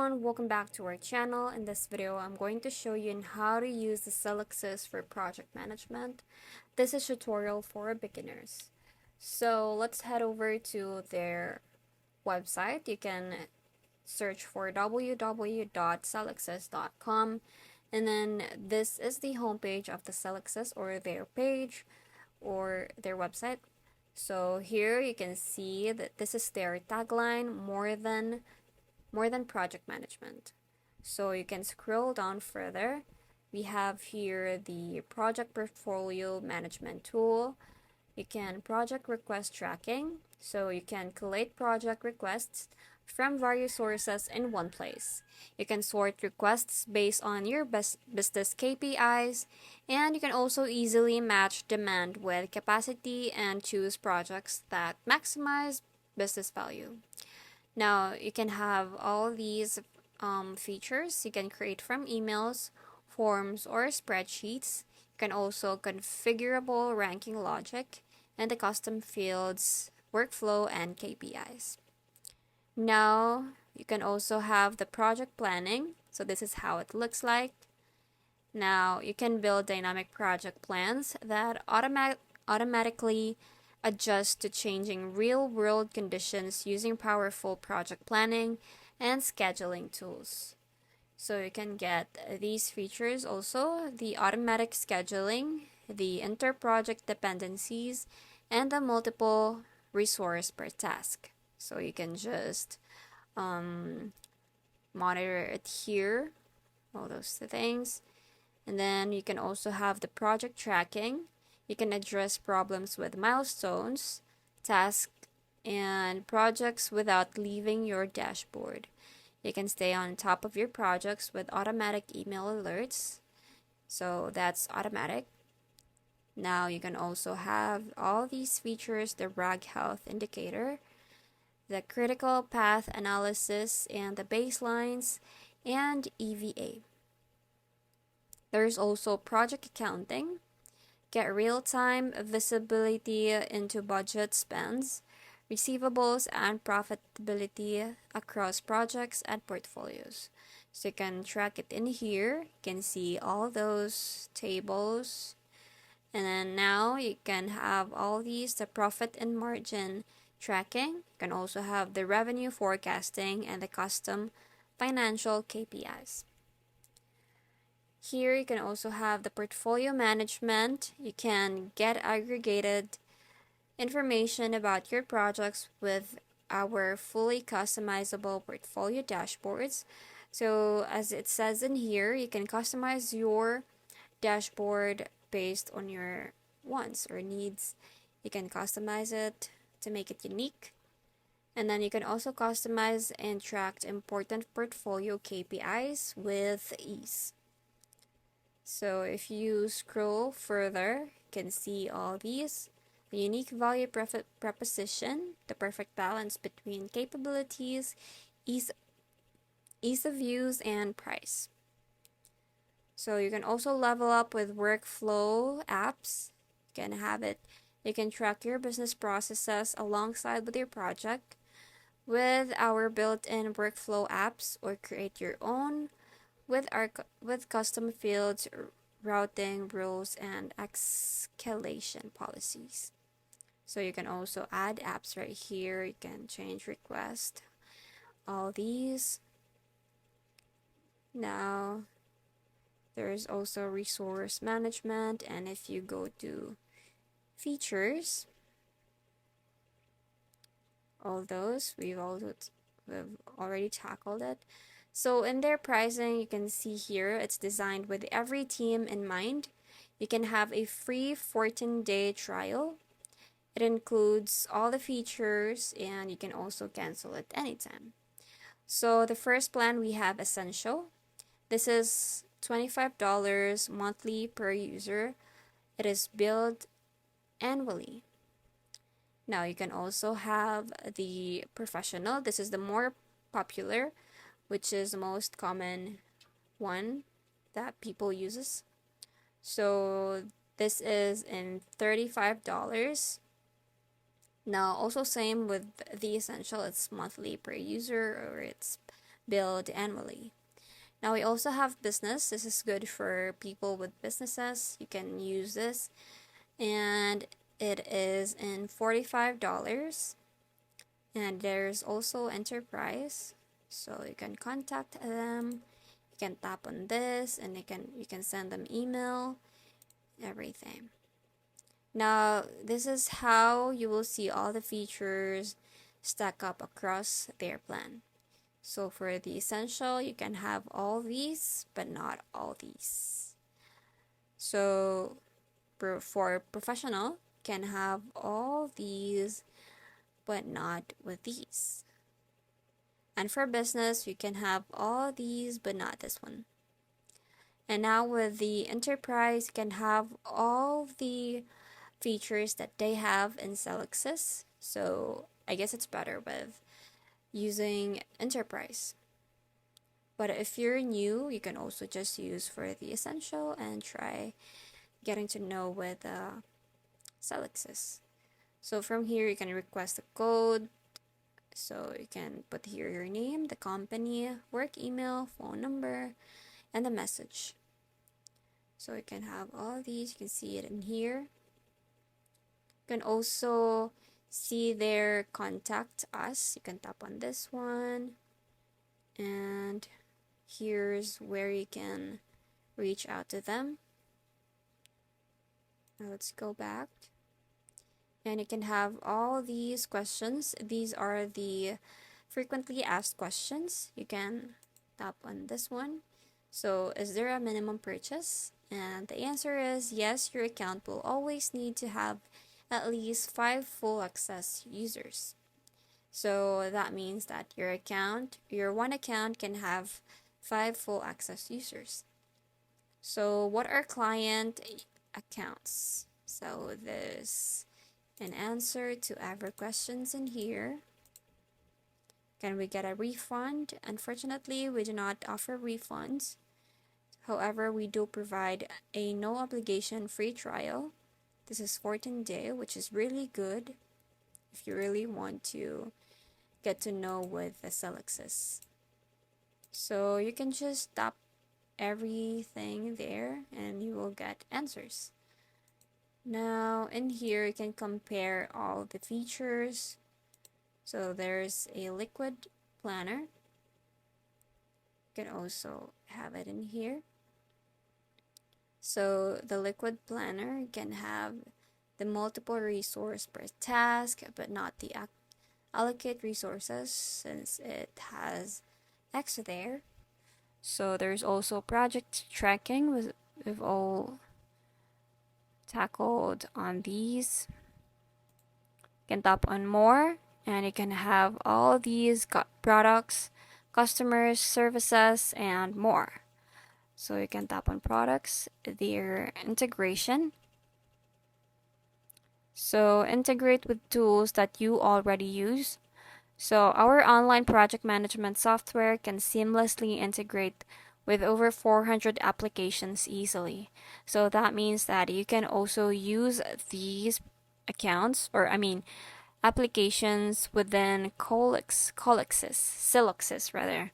everyone, welcome back to our channel. In this video, I'm going to show you how to use the Celoxis for project management. This is a tutorial for beginners. So let's head over to their website. You can search for www.celoxis.com, and then this is the homepage of the Celoxis, or their page or their website. So here you can see that this is their tagline, more than project management. So you can scroll down further. We have here the project portfolio management tool. You can project request tracking, so you can collate project requests from various sources in one place. You can sort requests based on your business KPIs, and you can also easily match demand with capacity and choose projects that maximize business value. Now, you can have all these features. You can create from emails, forms, or spreadsheets. You can also configurable ranking logic and the custom fields, workflow, and KPIs. Now, you can also have the project planning. So this is how it looks like. Now, you can build dynamic project plans that automatically adjust to changing real-world conditions using powerful project planning and scheduling tools. So you can get these features also, the automatic scheduling, the inter-project dependencies, and the multiple resource per task. So you can just monitor it here, all those things. And then you can also have the project tracking. You can address problems with milestones, tasks, and projects without leaving your dashboard. You can stay on top of your projects with automatic email alerts. So that's automatic. Now you can also have all these features, the RAG health indicator, the critical path analysis and the baselines, and EVA. There's also project accounting. Get real-time visibility into budget spends, receivables, and profitability across projects and portfolios. So you can track it in here. You can see all those tables. And then now you can have all these, the profit and margin tracking. You can also have the revenue forecasting and the custom financial KPIs. Here you can also have the portfolio management. You can get aggregated information about your projects with our fully customizable portfolio dashboards. So as it says in here, you can customize your dashboard based on your wants or needs. You can customize it to make it unique. And then you can also customize and track important portfolio KPIs with ease. So if you scroll further, you can see all these. The unique value proposition, the perfect balance between capabilities, ease of use, and price. So you can also level up with workflow apps. You can have it. You can track your business processes alongside with your project with our built-in workflow apps, or create your own with custom fields, routing rules, and escalation policies. So you can also add apps right here. You can change request, all these. Now there's also resource management, and if you go to features, all those we've already tackled it. So in their pricing, you can see here, it's designed with every team in mind. You can have a free 14-day trial. It includes all the features, and you can also cancel it anytime. So the first plan, we have Essential. This is $25 monthly per user. It is billed annually. Now you can also have the Professional. This is the more popular, which is the most common one that people uses. So this is in $35. Now also same with the Essential, it's monthly per user, or it's billed annually. Now we also have business. This is good for people with businesses. You can use this, and it is in $45. And there's also enterprise, so you can contact them. You can tap on this, and you can send them email, everything. Now this is how you will see all the features stack up across their plan. So for the essential, you can have all these, but not all these. So for professional, you can have all these, but not with these. And for business, you can have all these, but not this one. And now with the enterprise, you can have all the features that they have in Celoxis. So I guess it's better with using enterprise. But if you're new, you can also just use for the essential and try getting to know with Celoxis. So from here, you can request a code. So you can put here your name, the company, work email, phone number, and the message. So you can have all these. You can see it in here. You can also see their contact us. You can tap on this one, and here's where you can reach out to them. Now let's go back, and you can have all these questions. These are the frequently asked questions. You can tap on this one. So is there a minimum purchase? And the answer is yes, your account will always need to have at least 5 full access users. So that means that your one account can have 5 full access users. So what are client accounts? So there's an answer to every questions in here. Can we get a refund? Unfortunately, we do not offer refunds. However, we do provide a no obligation free trial. This is 14-day, which is really good if you really want to get to know with the Celoxis. So you can just tap everything there and you will get answers. Now in here you can compare all the features. So there's a liquid planner. You can also have it in here. So the liquid planner can have the multiple resource per task, but not the allocate resources since it has X there. So there's also project tracking. We've all tackled on these. You can tap on more, and you can have all these products, customers, services, and more. So you can tap on products, their integration. So integrate with tools that you already use. So our online project management software can seamlessly integrate with over 400 applications easily. So that means that you can also use these applications within Celoxis rather.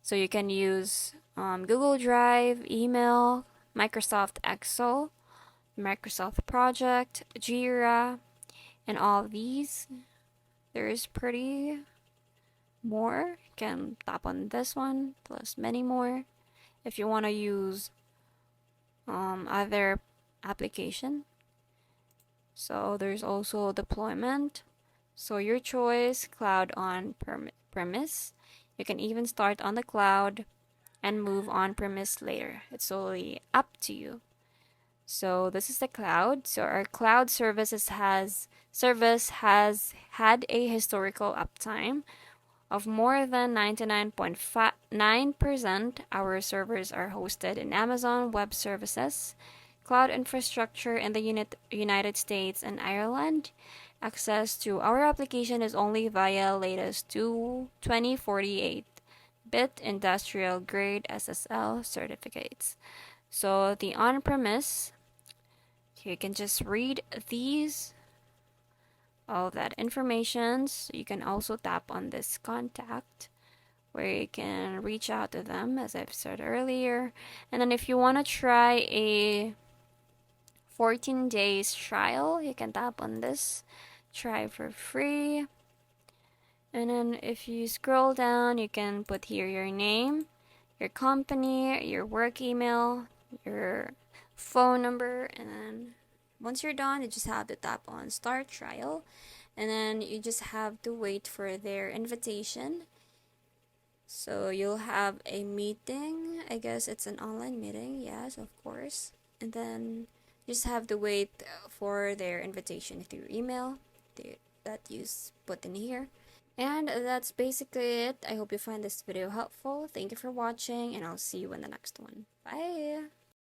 So you can use Google Drive, email, Microsoft Excel, Microsoft Project, Jira, and all of these. There is pretty more. You can tap on this one, plus many more. If you want to use other application. So there's also deployment. So your choice, cloud on premise. You can even start on the cloud and move on premise later. It's totally up to you. So this is the cloud. So our cloud service has had a historical uptime of more than 99.9%. Our servers are hosted in Amazon Web Services, cloud infrastructure in the United States and Ireland. Access to our application is only via latest 2048-bit industrial grade SSL certificates. So the on-premise, you can just read all that information. So you can also tap on this contact where you can reach out to them, as I've said earlier. And then if you want to try a 14 days trial, you can tap on this, try for free. And then if you scroll down, you can put here your name, your company, your work email, your phone number, and then once you're done, you just have to tap on start trial, and then you just have to wait for their invitation. So you'll have a meeting. I guess it's an online meeting. Yes, of course. And then you just have to wait for their invitation through email that you put in here. And that's basically it. I hope you find this video helpful. Thank you for watching, and I'll see you in the next one. Bye!